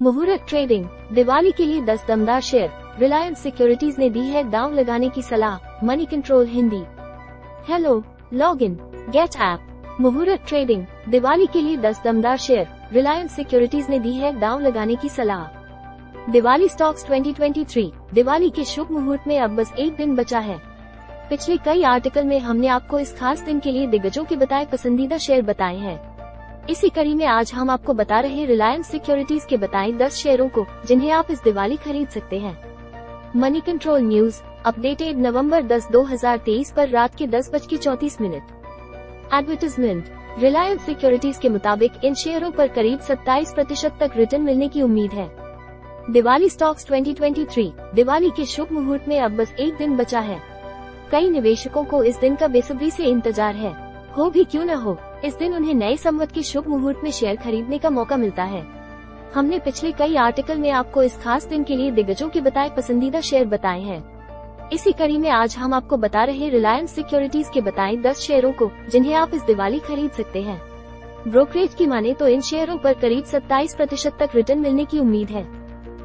मुहूर्त ट्रेडिंग, दिवाली के लिए 10 दमदार शेयर, रिलायंस सिक्योरिटीज ने दी है दांव लगाने की सलाह। Moneycontrol Hindi. Hello, log in, get app. Muhurat trading, Diwali के लिए 10 दमदार शेयर, रिलायंस सिक्योरिटीज ने दी है दांव लगाने की सलाह। दिवाली स्टॉक्स 2023, दिवाली के शुभ मुहूर्त में अब बस एक दिन बचा है। पिछले कई आर्टिकल में हमने आपको इस खास दिन के लिए दिग्गजों के बताए पसंदीदा शेयर बताए हैं। इसी कड़ी में आज हम आपको बता रहे रिलायंस सिक्योरिटीज के बताए 10 शेयरों को जिन्हें आप इस दिवाली खरीद सकते हैं। मनी कंट्रोल न्यूज अपडेटेड नवंबर 10, 2023 पर रात के 10:34। एडवर्टाइजमेंट, रिलायंस सिक्योरिटीज के मुताबिक इन शेयरों पर करीब 27% तक रिटर्न मिलने की उम्मीद है। दिवाली स्टॉक्स 2023, दिवाली के शुभ मुहूर्त में अब बस एक दिन बचा है। कई निवेशकों को इस दिन का बेसब्री से इंतजार है। हो भी क्यों न हो, इस दिन उन्हें नए संवत के शुभ मुहूर्त में शेयर खरीदने का मौका मिलता है। हमने पिछले कई आर्टिकल में आपको इस खास दिन के लिए दिग्गजों के बताए पसंदीदा शेयर बताए हैं। इसी कड़ी में आज हम आपको बता रहे रिलायंस सिक्योरिटीज के बताए 10 शेयरों को जिन्हें आप इस दिवाली खरीद सकते हैं। ब्रोकरेज की माने तो इन शेयरों पर करीब 27% तक रिटर्न मिलने की उम्मीद है।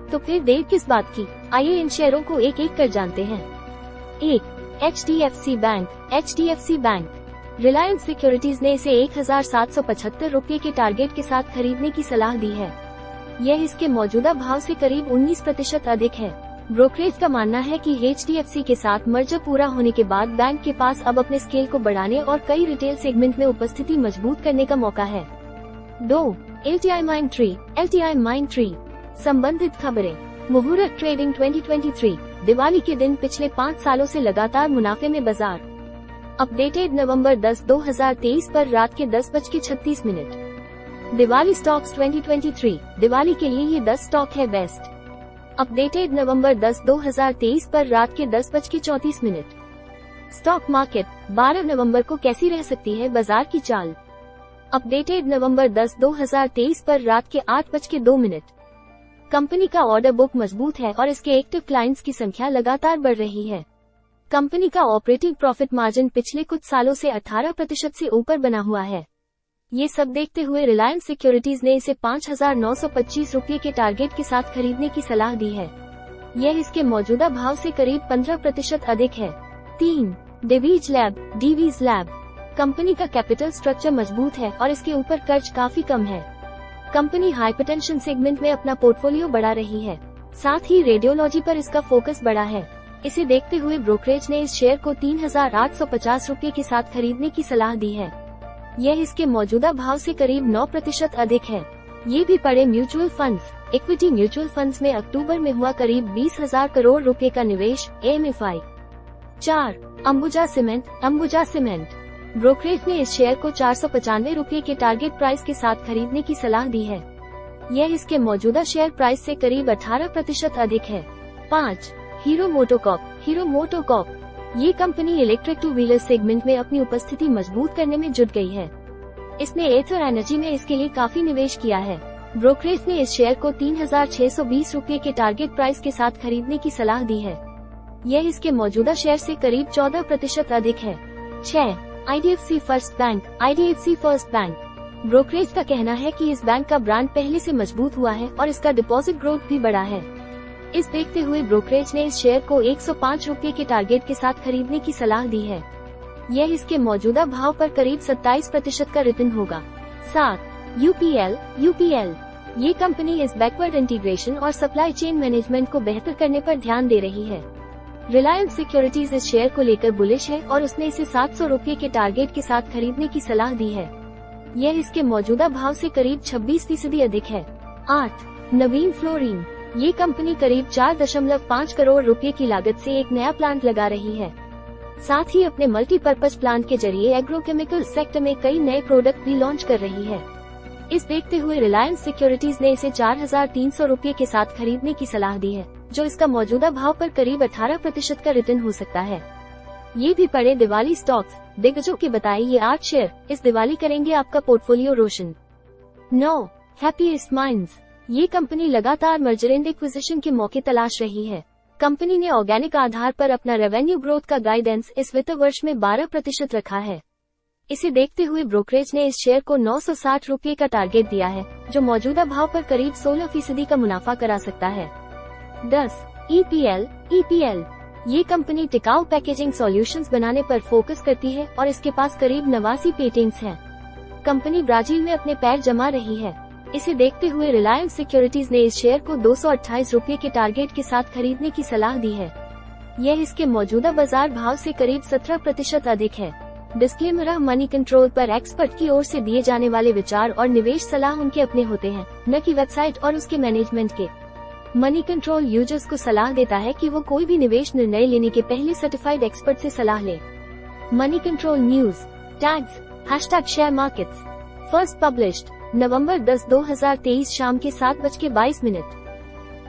तो फिर देर किस बात की, आइए इन शेयरों को एक एक कर जानते हैं। 1. HDFC bank. HDFC bank, Reliance securities ने इसे 1775 रुपये के टारगेट के साथ खरीदने की सलाह दी है। यह इसके मौजूदा भाव से करीब 19% अधिक है। ब्रोकरेज का मानना है कि HDFC के साथ मर्जर पूरा होने के बाद बैंक के पास अब अपने स्केल को बढ़ाने और कई रिटेल सेगमेंट में उपस्थिति मजबूत करने का मौका है। 2. LTI Mindtree। LTI Mindtree, संबंधित खबरें। मुहूर्त ट्रेडिंग 2023, दिवाली के दिन पिछले 5 सालों से लगातार मुनाफे में बाजार। अपडेटेड नवंबर 10, 2023 पर रात के 10:36। दिवाली स्टॉक्स 2023, दिवाली के लिए ये 10 स्टॉक है बेस्ट। अपडेटेड नवंबर 10, 2023 पर रात के 10:34। स्टॉक मार्केट, 12 नवंबर को कैसी रह सकती है बाजार की चाल। अपडेटेड नवंबर 10, 2023 पर रात के 8:02। कंपनी का ऑर्डर बुक मजबूत है और इसके एक्टिव क्लाइंट्स की संख्या लगातार बढ़ रही है। कंपनी का ऑपरेटिंग प्रॉफिट मार्जिन पिछले कुछ सालों से 18% से ऊपर बना हुआ है। ये सब देखते हुए रिलायंस सिक्योरिटीज ने इसे 5,925 रुपये के टारगेट के साथ खरीदने की सलाह दी है। यह इसके मौजूदा भाव से करीब 15% अधिक है। 3. Divi's lab. Divi's lab, company का कैपिटल स्ट्रक्चर मजबूत है और इसके ऊपर कर्ज काफी कम है। कंपनी हाइपरटेंशन सेगमेंट में अपना पोर्टफोलियो बढ़ा रही है, साथ ही रेडियोलॉजी पर इसका फोकस बढ़ा है। इसे देखते हुए ब्रोकरेज ने इस शेयर को 3,850 रुपये के साथ खरीदने की सलाह दी है। यह इसके मौजूदा भाव से करीब 9% अधिक है। ये भी पड़े mutual funds. Equity mutual funds में अक्टूबर में हुआ करीब 20,000 करोड़ रुपए का निवेश। AMFI। 4. Ambuja cement. Ambuja cement, brokerage ने इस शेयर को 495 रुपये के टारगेट प्राइस के साथ खरीदने की सलाह दी है। यह इसके मौजूदा शेयर प्राइस से करीब 18% अधिक है। 5. Hero MotoCorp. हीरो मोटोकॉर्प, ये company electric two wheeler segment में अपनी उपस्थिति मजबूत करने में जुट गई है। इसने एथर एनर्जी में इसके लिए काफी निवेश किया है। ब्रोकरेज ने इस शेयर को 3,620 रुपये के टारगेट प्राइस के साथ खरीदने की सलाह दी है। यह इसके मौजूदा शेयर से करीब 14% अधिक है। 6. IDFC first bank. IDFC first bank, brokerage का कहना है कि इस बैंक का ब्रांड पहले से मजबूत हुआ है और इसका डिपॉजिट ग्रोथ भी बढ़ा है। इस देखते हुए ब्रोकरेज ने इस शेयर को 105 रुपये के टारगेट के साथ खरीदने की सलाह दी है। यह इसके मौजूदा भाव पर करीब 27% का रिटर्न होगा। 7. UPL। UPL, ये कंपनी इस बैकवर्ड इंटीग्रेशन और सप्लाई चेन मैनेजमेंट को बेहतर करने पर ध्यान दे रही है। रिलायंस सिक्योरिटीज इस शेयर को लेकर बुलिश है और उसने इसे 700 रुपये के टारगेट के साथ खरीदने की सलाह दी है। यह इसके मौजूदा भाव से करीब 26% अधिक है। 8. नवीन फ्लोरीन, ये कंपनी करीब 4.5 करोड़ रुपए की लागत से एक नया प्लांट लगा रही है। साथ ही अपने मल्टीपर्पज प्लांट के जरिए एग्रोकेमिकल सेक्टर में कई नए प्रोडक्ट भी लॉन्च कर रही है। इस देखते हुए रिलायंस सिक्योरिटीज ने इसे 4,300 रुपये के साथ खरीदने की सलाह दी है, जो इसका मौजूदा भाव पर करीब 18% का रिटर्न हो सकता है। ये भी पड़े दिवाली स्टॉक्स। दिग्गजों के बताए ये 8 शेयर इस दिवाली करेंगे आपका पोर्टफोलियो रोशन। 9. हैप्पीएस्ट माइंड्स, ये कंपनी लगातार मर्जर एंड एक्विजिशन के मौके तलाश रही है। कंपनी ने ऑर्गेनिक आधार पर अपना रेवेन्यू ग्रोथ का गाइडेंस इस वित्त वर्ष में 12% रखा है। इसे देखते हुए ब्रोकरेज ने इस शेयर को 960 रुपये का टारगेट दिया है, जो मौजूदा भाव पर करीब 16% का मुनाफा करा सकता है। 10. EPL ये कंपनी टिकाऊ पैकेजिंग सॉल्यूशंस बनाने पर फोकस करती है और इसके पास करीब 89 पेटेंट्स हैं। कंपनी ब्राजील में अपने पैर जमा रही है। इसे देखते हुए रिलायंस सिक्योरिटीज ने इस शेयर को 228 रुपये के टारगेट के साथ खरीदने की सलाह दी है। यह इसके मौजूदा बाजार भाव से करीब 17% अधिक है। डिस्क्लेमर: मनी कंट्रोल पर एक्सपर्ट की ओर से दिए जाने वाले विचार और निवेश सलाह उनके अपने होते हैं, न कि वेबसाइट और उसके मैनेजमेंट के। मनी कंट्रोल यूजर्स को सलाह देता है कि वो कोई भी निवेश निर्णय लेने के पहले सर्टिफाइड एक्सपर्ट से सलाह ले। Moneycontrol news tags #share markets first published November 10, 2023 शाम के 7:22।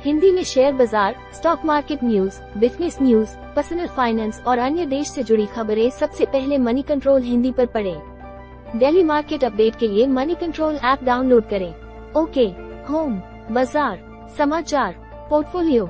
हिंदी में शेयर बाजार, stock market news, business news, personal finance और अन्य देश से जुड़ी खबरें सबसे पहले मनी कंट्रोल हिंदी पर पढ़ें। डेली मार्केट अपडेट के लिए मनी कंट्रोल ऐप डाउनलोड करें। ओके, होम, बाजार, समाचार, पोर्टफोलियो।